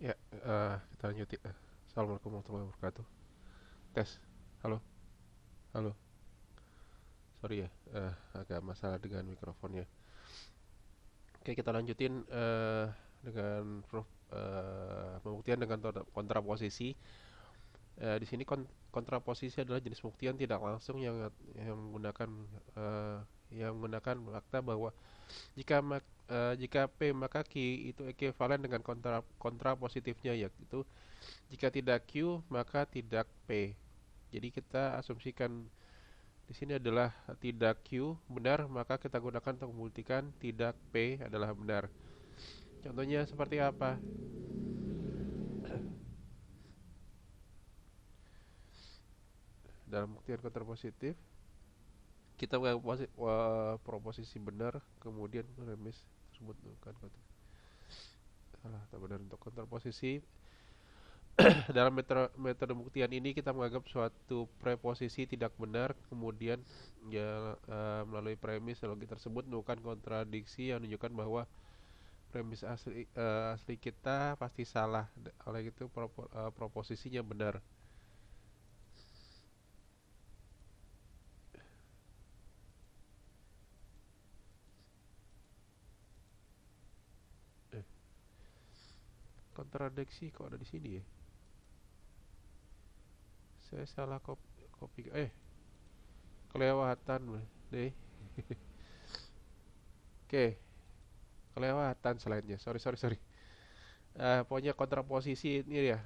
Ya, kita lanjutin. Assalamualaikum warahmatullahi wabarakatuh. Tes. Halo, halo. Sorry ya, agak masalah dengan mikrofonnya. Oke, kita lanjutin dengan pembuktian dengan kontraposisi. Di sini kontraposisi adalah jenis pembuktian tidak langsung yang menggunakan eh, fakta bahwa jika P maka Q itu ekuivalen dengan kontra positifnya, yaitu jika tidak Q maka tidak P. Jadi kita asumsikan di sini adalah tidak Q benar, maka kita gunakan untuk membuktikan tidak P adalah benar. Contohnya seperti apa? Dalam buktian kontrapositif, kita menganggap proposisi benar, kemudian premis tersebut bukan salah atau benar. Untuk kontraposisi, dalam metode buktian ini kita menganggap suatu preposisi tidak benar, kemudian ya melalui premis logi tersebut menemukan kontradiksi yang menunjukkan bahwa premis asli kita pasti salah. Oleh itu proposisinya benar. Eh, kontradiksi kok ada di sini ya? Saya salah kopi. Kelewatan deh. Oke, kelewatan selainnya. Sorry, sorry, sorry. Pokoknya kontraposisi ini ya.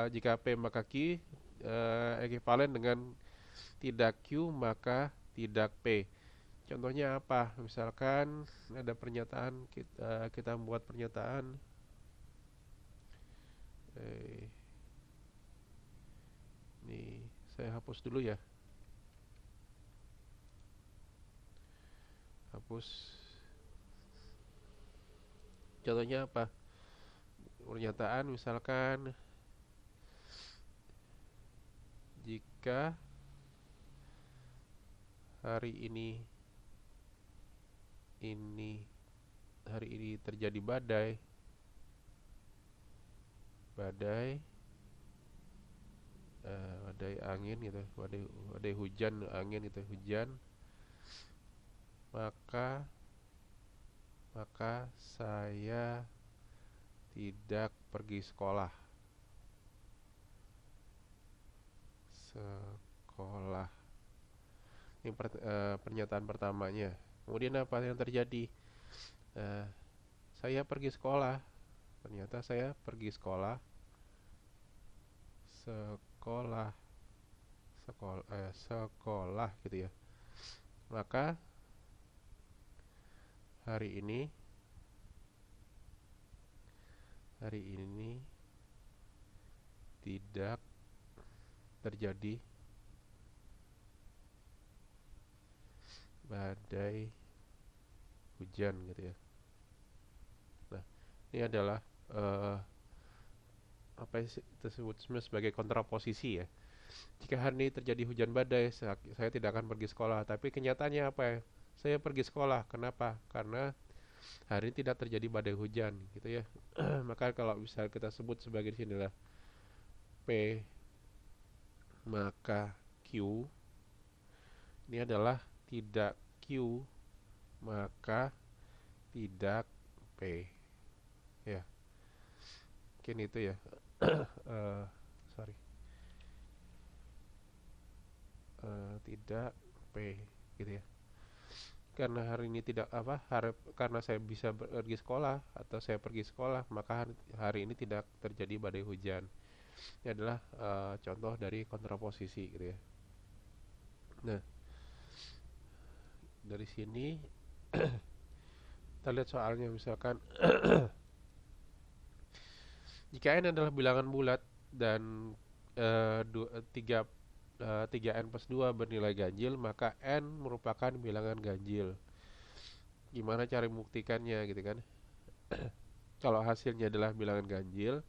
Jika P maka Q ekuivalen dengan tidak Q maka tidak P. Contohnya apa? Misalkan ada pernyataan, kita membuat pernyataan. Eh, Nih, saya hapus dulu ya. Hapus. Contohnya apa? Pernyataan misalkan jika hari ini hari ini terjadi badai, badai badai angin gitu, badai badai hujan angin gitu, hujan, maka saya tidak pergi sekolah. Sekolah. Ini pernyataan pertamanya. Kemudian apa yang terjadi? Eh, saya pergi sekolah. Ternyata saya pergi sekolah. Sekolah. Sekolah gitu ya. Maka hari ini tidak terjadi badai hujan gitu ya. Nah, ini adalah eh, apa yang tersebut sebagai kontraposisi ya. Jika hari ini terjadi hujan badai, saya tidak akan pergi sekolah. Tapi kenyataannya apa ya? Saya pergi sekolah. Kenapa? Karena hari ini tidak terjadi badai hujan, gitu ya. Maka kalau bisa kita sebut sebagai di sinilah P maka Q ini adalah tidak Q maka tidak P. Ya, mungkin itu ya. Eh, Sorry. Tidak P gitu ya. Karena hari ini tidak apa karena saya bisa pergi sekolah atau saya pergi sekolah, maka hari ini tidak terjadi badai hujan. Ini adalah contoh dari kontraposisi gitu ya. Nah, dari sini kita lihat soalnya, misalkan jika n adalah bilangan bulat dan 3n plus 2 bernilai ganjil, maka n merupakan bilangan ganjil. Gimana cara membuktikannya gitu kan? Kalau hasilnya adalah bilangan ganjil,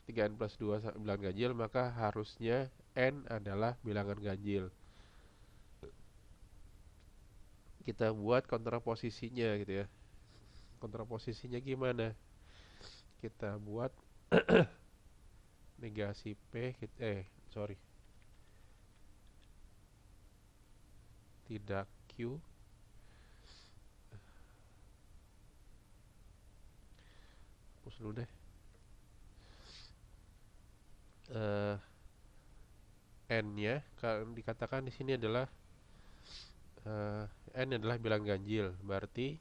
3n plus 2 bilangan ganjil, maka harusnya n adalah bilangan ganjil. Kita buat kontraposisinya gitu ya. Kontraposisinya gimana? Kita buat negasi P sorry, tidak Q, hapus dulu deh. N-nya kalau dikatakan di sini adalah N adalah bilang ganjil, berarti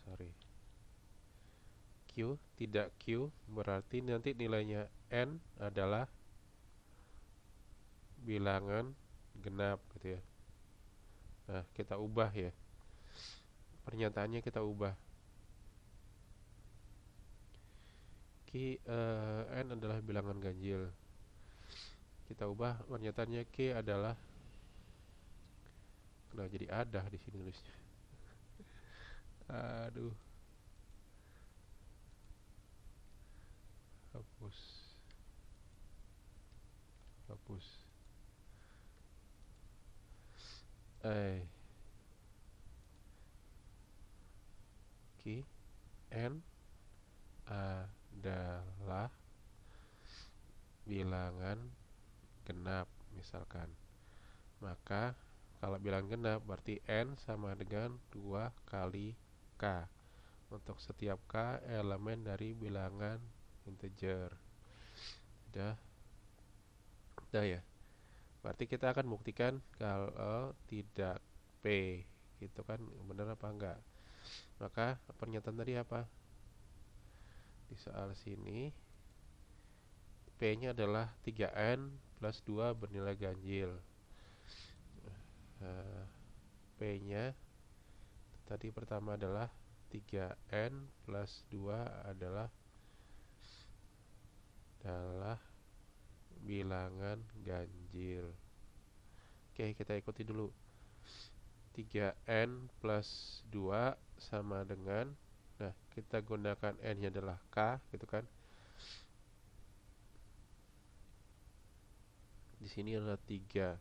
sorry, Q tidak Q, berarti nanti nilainya N adalah bilangan genap gitu ya. Nah, kita ubah ya. Pernyataannya kita ubah. N adalah bilangan ganjil. Kita ubah pernyataannya Q adalah, nah jadi ada di sini nulisnya. Aduh, hapus, hapus. Q N adalah bilangan genap misalkan. Maka kalau bilangan genap berarti N sama dengan 2 kali K. Untuk setiap K elemen dari bilangan integer. Udah ya. Berarti kita akan buktikan kalau tidak P. Gitu kan, benar apa enggak? Maka pernyataan tadi apa? Di soal sini P-nya adalah 3N plus 2 bernilai ganjil. P-nya tadi pertama adalah 3N plus 2 adalah bilangan ganjil. Oke, kita ikuti dulu. 3N plus 2 sama dengan, nah kita gunakan N-nya adalah K gitu kan. Di sini adalah 3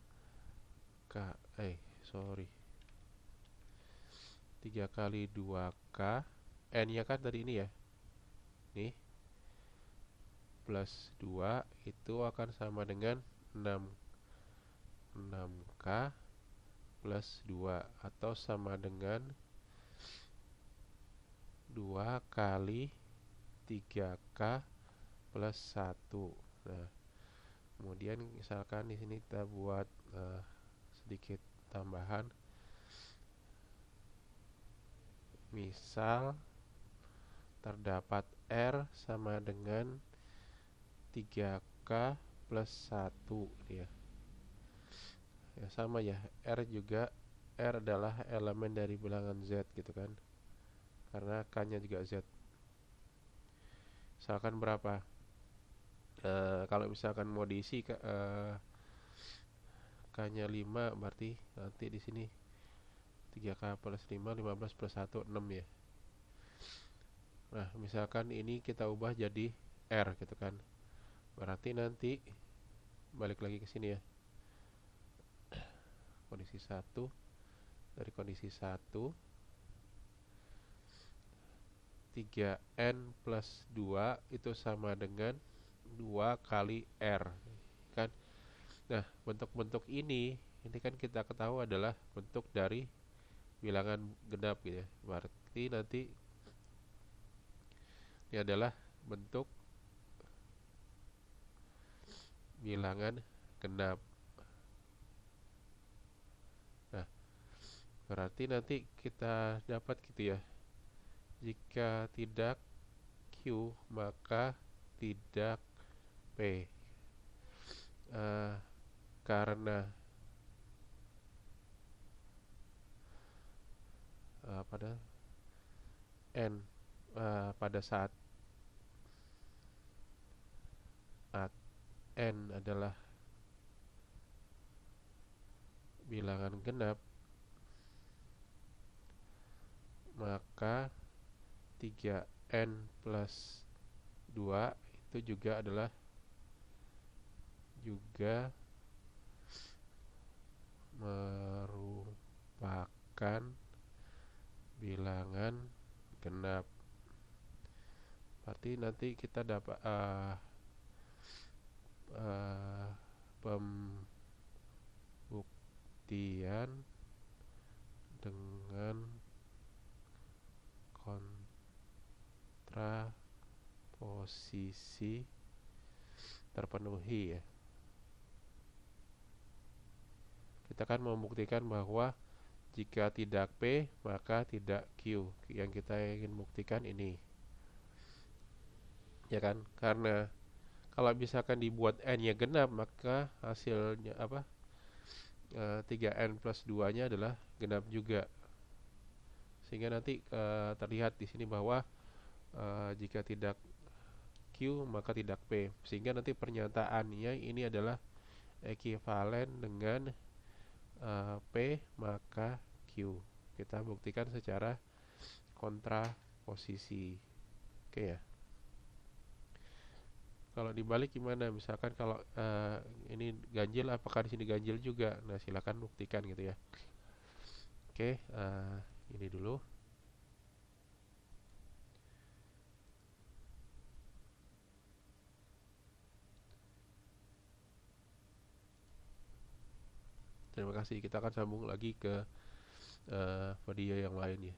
kali 2K. N-nya kan tadi ini ya. Nih. Plus 2 itu akan sama dengan 6K plus 2 atau sama dengan 2 kali 3K plus 1. Nah, kemudian misalkan di sini kita buat sedikit tambahan. Misal terdapat R sama dengan 3K plus 1 ya. Ya sama ya, R adalah elemen dari bilangan Z gitu kan. Karena K-nya juga Z. Misalkan berapa? Kalau misalkan mau diisi K-nya 5, berarti nanti di sini 3K plus 5, 15 plus 1, 6 ya. Nah, misalkan ini kita ubah jadi R gitu kan. Berarti nanti balik lagi ke sini ya. Kondisi 1, dari kondisi 1 3N plus 2 itu sama dengan 2 kali R kan. Nah, bentuk-bentuk ini kan kita ketahui adalah bentuk dari bilangan genap gitu ya. Berarti nanti ini adalah bentuk bilangan genap. Nah, berarti nanti kita dapat gitu ya. Jika tidak Q, maka tidak P. Karena pada N pada saat N adalah bilangan genap, maka 3N plus 2 itu juga adalah merupakan bilangan genap. Berarti nanti kita dapat pembuktian dengan kontraposisi terpenuhi ya. Kita kan membuktikan bahwa jika tidak P maka tidak Q. Yang kita ingin buktikan ini, ya kan? Karena kalau misalkan dibuat n-nya genap, maka hasilnya apa? 3n plus 2-nya adalah genap juga. Sehingga nanti terlihat di sini bahwa jika tidak Q maka tidak P. Sehingga nanti pernyataannya ini adalah ekivalen dengan P maka Q. Kita buktikan secara kontraposisi. Oke ya. Kalau dibalik gimana? Misalkan kalau ini ganjil, apakah di sini ganjil juga? Nah, silakan buktikan gitu ya. Oke, ini dulu. Terima kasih. Kita akan sambung lagi ke video yang lain ya.